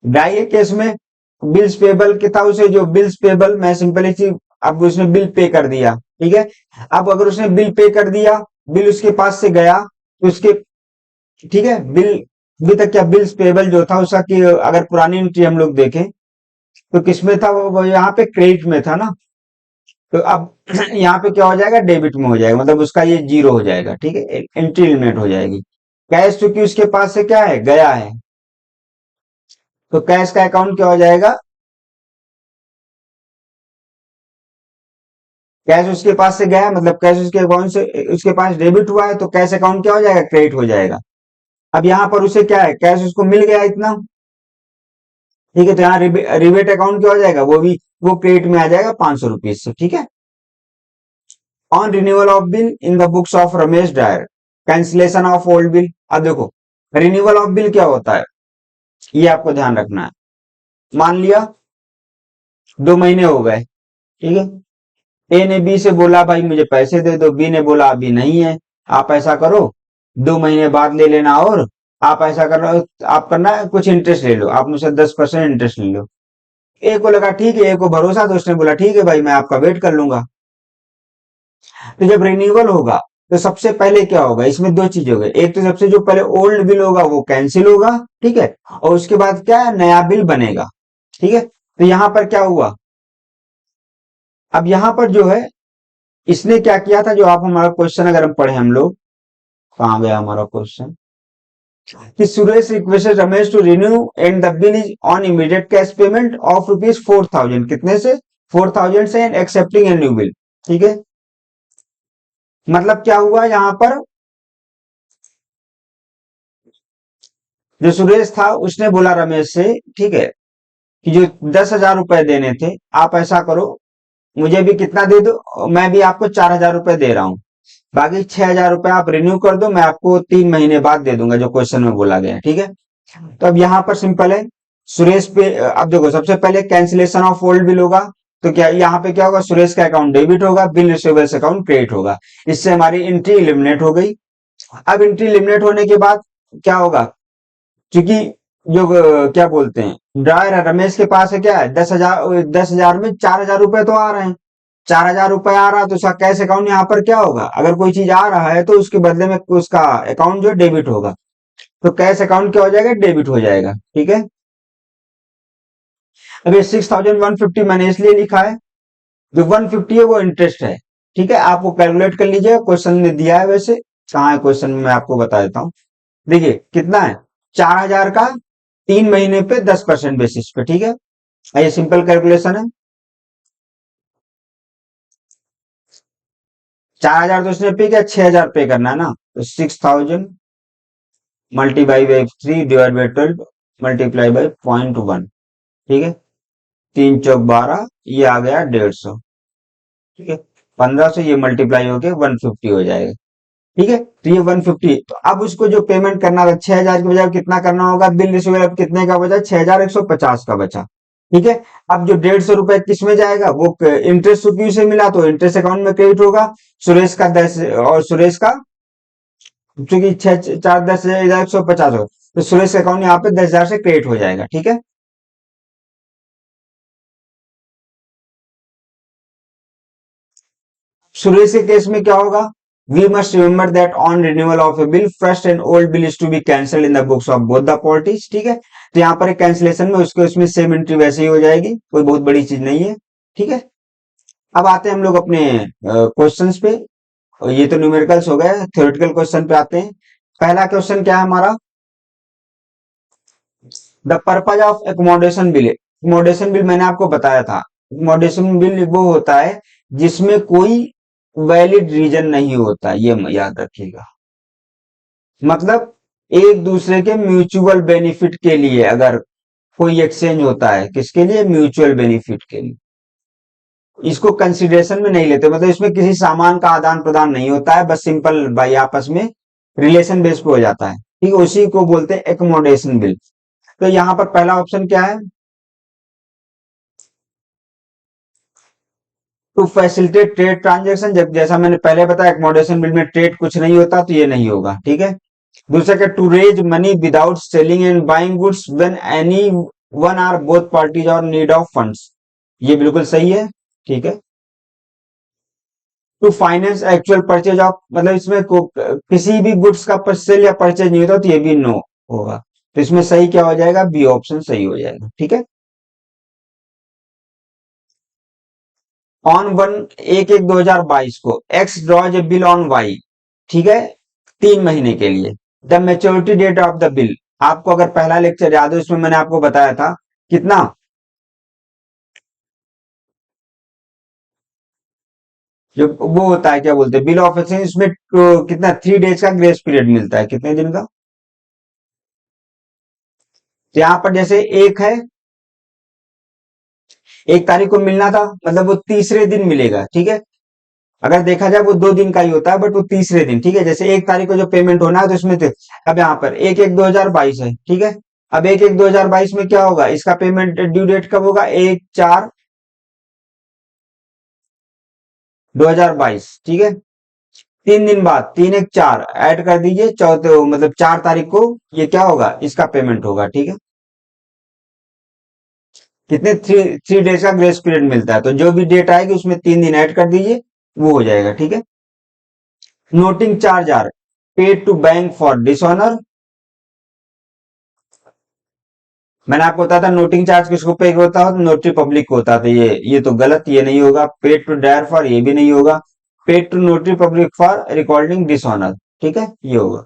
ड्राई के केस में बिल्स पेबल के था, उसे जो बिल्स पेबल, मैं सिंपली सी, अब उसने बिल पे कर दिया, ठीक है। अब अगर उसने बिल पे कर दिया, बिल उसके पास से गया, तो उसके, ठीक है, बिल अभी तक क्या बिल्स पेबल जो था उसका, कि अगर पुरानी एंट्री हम लोग देखें तो किसमें था, वो यहाँ पे क्रेडिट में था ना, तो अब यहाँ पे क्या हो जाएगा, डेबिट में हो जाएगा, मतलब उसका ये जीरो हो जाएगा, ठीक है, एंट्री एलिमिनेट हो जाएगी। कैश चूंकि उसके पास से क्या है, गया है, तो कैश का अकाउंट क्या हो जाएगा, कैश उसके पास से गया, मतलब कैश उसके अकाउंट से उसके पास डेबिट हुआ है, तो कैश अकाउंट क्या हो जाएगा, क्रेडिट हो जाएगा। अब यहाँ पर उसे क्या है, कैश उसको मिल गया इतना, ठीक है, तो यहाँ रिबेट अकाउंट क्या हो जाएगा, वो भी वो क्रेडिट में आ जाएगा 500 रुपीज से, ठीक है। On renewal of bill in the books of Ramesh dryer, cancellation of old bill. अब देखो रिन्यूअल ऑफ बिल क्या होता है, ये आपको ध्यान रखना है। मान लिया 2 महीने हो गए, ठीक है, ए ने बी से बोला भाई मुझे पैसे दे दो, बी ने बोला अभी नहीं है, आप ऐसा करो 2 महीने बाद ले लेना, और आप ऐसा कर रहे हो, आप करना है कुछ इंटरेस्ट ले लो, आप मुझसे 10% इंटरेस्ट ले लो। ए को लगा ठीक है, ए को भरोसा, तो उसने बोला ठीक है भाई मैं आपका वेट कर लूंगा। तो जब रिन्यूअल होगा तो सबसे पहले क्या होगा, इसमें दो चीज होगी, एक तो सबसे जो पहले ओल्ड बिल होगा वो कैंसिल होगा, ठीक है, और उसके बाद क्या है, नया बिल बनेगा, ठीक है। तो यहां पर क्या हुआ, अब यहां पर जो है इसने क्या किया था, जो आप हमारा क्वेश्चन अगर हम पढ़े हम लोग, कहाँ गया हमारा क्वेश्चन, कि Suresh requested Ramesh to renew and the bill is on immediate cash payment of rupees 4,000, कितने से, 4,000 से, and accepting a new bill, ठीक है। मतलब क्या हुआ यहाँ पर, जो सुरेश था उसने बोला रमेश से, ठीक है, कि जो 10,000 रुपए देने थे, आप ऐसा करो मुझे भी कितना दे दो, मैं भी आपको 4,000 रुपए दे रहा हूं, बाकी 6,000 रुपए आप रिन्यू कर दो, मैं आपको 3 महीने बाद दे दूंगा, जो क्वेश्चन में बोला गया है, ठीक है। तो अब यहाँ पर सिंपल है, सुरेश पे अब देखो सबसे पहले कैंसिलेशन ऑफ ओल्ड बिल होगा, तो क्या यहाँ पे क्या होगा, सुरेश का अकाउंट डेबिट होगा, बिल रिसीवेबल्स अकाउंट क्रेडिट होगा, इससे हमारी एंट्री इलिमिनेट हो गई। अब एंट्री इलिमिनेट होने के बाद क्या होगा, क्योंकि जो क्या बोलते हैं, ड्रायर है, रमेश के पास है क्या है, 10,000 में 4,000 रुपए तो आ रहे हैं, 4,000 रुपए आ रहा है, तो उसका कैश अकाउंट यहाँ पर क्या होगा, अगर कोई चीज आ रहा है तो उसके बदले में उसका अकाउंट जो डेबिट होगा, तो कैश अकाउंट क्या हो जाएगा, डेबिट हो जाएगा, ठीक है। अब ये 6,150 मैंने इसलिए लिखा है, जो 150 है वो इंटरेस्ट है, ठीक है, आप वो कैलकुलेट कर लीजिए, क्वेश्चन में दिया है, वैसे कहाँ है क्वेश्चन में, मैं आपको बता देता हूँ। देखिए कितना है, 4,000 का 3 महीने पे 10% बेसिस पे, ठीक है, ये सिंपल कैलकुलेशन है। 4,000 तो इसने पे किया, 6,000 पे करना है ना, तो 6,000 multiply by 3 divide by 12 multiply by 0.1। ठीक है, 3 चौक 12, ये आ गया 150। ठीक है, 15 से ये मल्टीप्लाई होके 150 हो जाएगा। ठीक है, तो ये 150, तो अब उसको जो पेमेंट करना था 6,000 के बजाय कितना करना होगा, बिल रिसीवेबल अब कितने का बचा, 6,150 का बचा। ठीक है, अब जो 150 रुपए किस में जाएगा, वो इंटरेस्ट क्यू से मिला तो इंटरेस्ट अकाउंट में क्रेडिट होगा। सुरेश का 10 और सुरेश का, क्योंकि 6 4 10 1,150 हो, तो सुरेश का अकाउंट यहाँ पे 10,000 से क्रेडिट हो जाएगा। ठीक है, सुरेश के केस में क्या होगा, we must remember that on renewal of a bill first and old bill is to be cancelled in the books of both the parties. ठीक है, तो यहाँ पर एक कैंसिलेशन में उसके उसमें सेम एंट्री वैसे ही हो जाएगी, कोई बहुत बड़ी चीज नहीं है। ठीक है, अब आते हैं हम लोग अपने क्वेश्चंस पे। और ये तो न्यूमेरिकल्स हो गए, थ्योरेटिकल क्वेश्चन पे आते हैं। पहला क्वेश्चन क्या है हमारा, the purpose of accommodation bill. Accommodation bill मैंने आपको बताया था, एकोमोडेशन बिल वो होता है जिसमें कोई वैलिड रीजन नहीं होता, ये याद रखिएगा। मतलब एक दूसरे के म्यूचुअल बेनिफिट के लिए अगर कोई एक्सचेंज होता है, किसके लिए, म्यूचुअल बेनिफिट के लिए, इसको कंसिडरेशन में नहीं लेते। मतलब इसमें किसी सामान का आदान प्रदान नहीं होता है, बस सिंपल भाई आपस में रिलेशन बेस पे हो जाता है। ठीक है, उसी को बोलते हैं एकोमोडेशन बिल। तो यहाँ पर पहला ऑप्शन क्या है, टू फैसिलिटेट ट्रेड ट्रांजेक्शन। जब जैसा मैंने पहले बताया एकोमोडेशन बिल में ट्रेड कुछ नहीं होता, तो ये नहीं होगा। ठीक है, दूसरा क्या, to raise money without selling and buying goods when any one are both parties और नीड ऑफ फंड्स, ये बिल्कुल सही है। ठीक है, to finance actual purchase of, मतलब इसमें किसी भी गुड्स का सेल या परचेज नहीं होता, तो ये भी नो होगा। तो इसमें सही क्या हो जाएगा, बी ऑप्शन सही हो जाएगा। ठीक है, ऑन 1/1/2022 को X draws a bill on Y. ठीक है, 3 महीने के लिए। The maturity date of the bill, आपको अगर पहला लेक्चर याद हो, इसमें मैंने आपको बताया था कितना, जो वो होता है क्या बोलते हैं, बिल ऑफ एक्सचेंज, इसमें तो कितना 3 डेज का ग्रेस पीरियड मिलता है, कितने दिन का। तो यहाँ पर जैसे एक है, 1 तारीख को मिलना था, मतलब वो तीसरे दिन मिलेगा। ठीक है, अगर देखा जाए वो 2 दिन का ही होता है, बट वो तीसरे दिन। ठीक है, जैसे 1 तारीख को जो पेमेंट होना है तो इसमें अब यहाँ पर 1/1/2022 है। ठीक है, अब 1/1/2022 में क्या होगा, इसका पेमेंट ड्यू डेट कब होगा, 1/4/2022। ठीक है, 3 दिन बाद, 3 1 4 ऐड कर दीजिए, चौथे मतलब 4 तारीख को ये क्या होगा, इसका पेमेंट होगा। ठीक है, कितने, थ्री थ्री डेज का ग्रेस पीरियड मिलता है, तो जो भी डेट आएगी उसमें 3 दिन ऐड कर दीजिए, वो हो जाएगा। ठीक है, noting charge are paid to bank for dishonour. मैंने आपको बताया था नोटिंग चार्ज किसको पे होता है, नोटरी पब्लिक को होता था। ये तो गलत, ये नहीं होगा। पेड टू डायर फॉर, ये भी नहीं होगा। Paid to notary public for recording dishonour. ठीक है, ये होगा।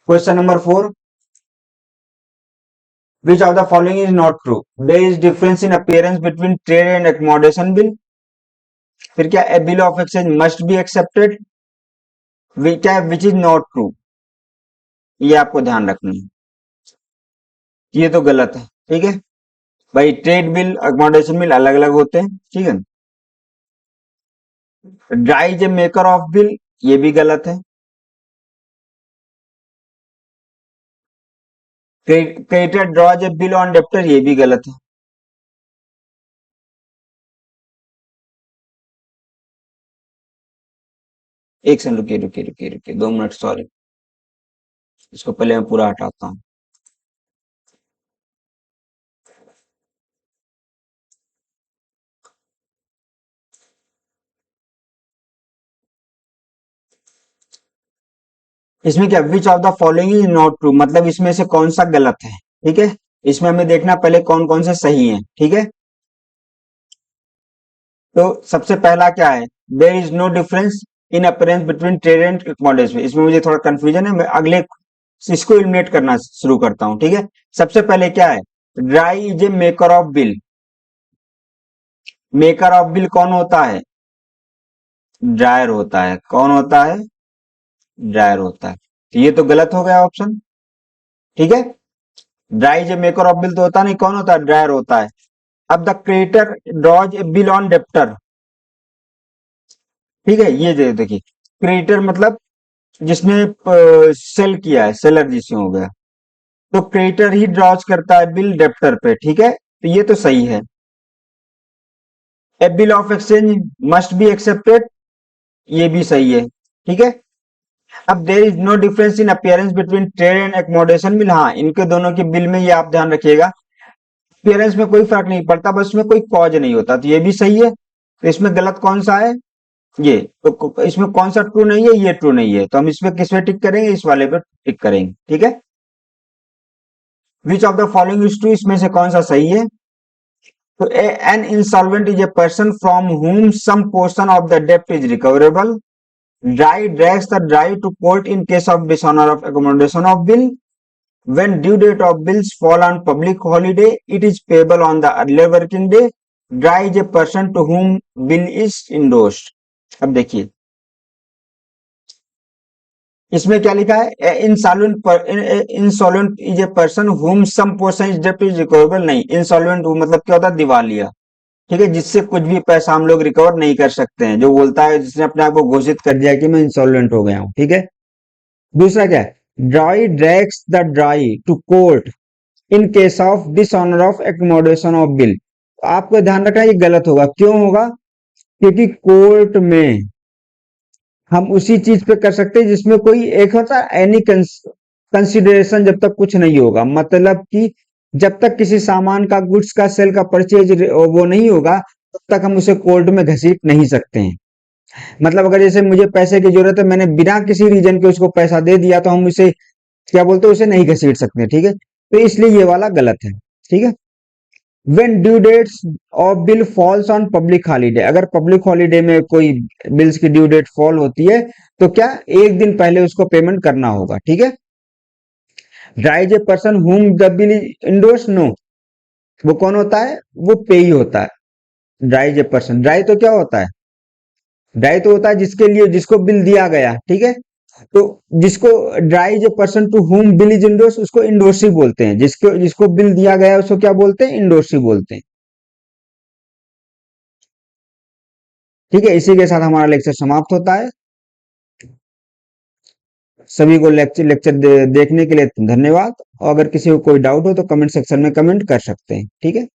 Question number 4, which of the following is not true, there is difference in appearance between trade and accommodation bill. फिर क्या, a bill of exchange must be accepted, क्या which is not true, ये आपको ध्यान रखना है, ये तो गलत है। ठीक है भाई, ट्रेड बिल अकोमोडेशन बिल अलग अलग होते हैं। ठीक है, drawee is a maker of bill, ये भी गलत है। Creditor draws a bill on debtor, ये भी गलत है। एक सेकंड, रुकिए रुकिए रुकिए रुकिए, 2 मिनट, सॉरी, इसको पहले मैं पूरा हटाता हूँ। इसमें क्या, विच of the following is not true, मतलब इसमें से कौन सा गलत है। ठीक है, इसमें हमें देखना पहले कौन कौन से सही है। ठीक है, तो सबसे पहला क्या है, there is no difference in appearance between trade and commodities. इसमें मुझे थोड़ा कंफ्यूजन है, मैं अगले इसको इलिमिनेट करना शुरू करता हूं। ठीक है, सबसे पहले क्या है, dry is A maker of bill. Maker of bill कौन होता है? ड्रायर होता है। कौन होता है? ड्रायर होता है। तो ये तो गलत हो गया ऑप्शन। ठीक है, dry is A maker of bill तो होता नहीं, कौन होता है? ड्रायर होता है। अब the creditor draws a bill on debtor. ठीक है, ये देखिए, क्रेडिटर मतलब जिसने सेल किया है, सेलर जिसमें हो गया, तो क्रेडिटर ही ड्रॉज करता है बिल डेप्टर पे। ठीक है, तो ये तो सही है। A bill of exchange must be accepted, ये भी सही है। ठीक है, अब there is no difference in appearance between trade and accommodation bill. हाँ, इनके दोनों के बिल में ये आप ध्यान रखिएगा, अपियरेंस में कोई फर्क नहीं पड़ता, बस इसमें कोई कॉज नहीं होता, तो ये भी सही है। तो इसमें गलत कौन सा है? ये तो इसमें कौन सा ट्रू नहीं है? ये ट्रू नहीं है, तो हम इसमें किस पे टिक करेंगे? इस वाले पे टिक करेंगे। ठीक है, विच of the following is true, इसमें से कौन सा सही है? तो an insolvent is a person from whom some portion of the debt is recoverable. Dry drags the dry to court in case of dishonor of accommodation of bill. When due date of bills fall on public holiday, it is payable on the earlier working day. Dry is a person to whom bill is endorsed. अब देखिए, इसमें क्या लिखा है? Insolvent is a person whom some portion is debt is recoverable। नहीं, insolvent मतलब क्या होता है? दिवालिया। ठीक है, जिससे कुछ भी पैसा हम लोग रिकवर नहीं कर सकते हैं, जो बोलता है, जिसने अपने आप को घोषित कर दिया कि मैं इंसॉल्वेंट हो गया हूं। ठीक है, दूसरा क्या है? Drawee drags the drawee to court in case of dishonour of accommodation of bill. आपको ध्यान रखना, ये गलत होगा। क्यों होगा? क्योंकि कोर्ट में हम उसी चीज पे कर सकते हैं जिसमें कोई एक होता है एनी कंसिडरेशन, जब तक कुछ नहीं होगा, मतलब कि जब तक किसी सामान का, गुड्स का, सेल का परचेज वो नहीं होगा, तब तक हम उसे कोर्ट में घसीट नहीं सकते हैं। मतलब अगर जैसे मुझे पैसे की जरूरत है, मैंने बिना किसी रीजन के उसको पैसा दे दिया, तो हम उसे क्या बोलते हैं? उसे नहीं घसीट सकते। ठीक है, तो इसलिए ये वाला गलत है। ठीक है, when due dates of bill falls on public holiday, अगर पब्लिक हॉलीडे में कोई बिल्स की ड्यू डेट फॉल होती है, तो क्या एक दिन पहले उसको पेमेंट करना होगा। ठीक है, drawee is a person whom the bill is endorsed, no, वो कौन होता है? वो पे ही होता है। ड्राइज ए पर्सन, ड्राई तो क्या होता है? ड्राई तो होता है जिसके लिए, जिसको बिल दिया गया। ठीक है, तो जिसको drawee is a person to whom bill is endorse, उसको इंडोर्सी बोलते हैं। जिसको जिसको बिल दिया गया है उसको क्या बोलते हैं? इंडोर्सी बोलते हैं। ठीक है, इसी के साथ हमारा लेक्चर समाप्त होता है। सभी को लेक्चर देखने के लिए धन्यवाद, और अगर किसी को कोई डाउट हो तो कमेंट सेक्शन में कमेंट कर सकते हैं। ठीक है।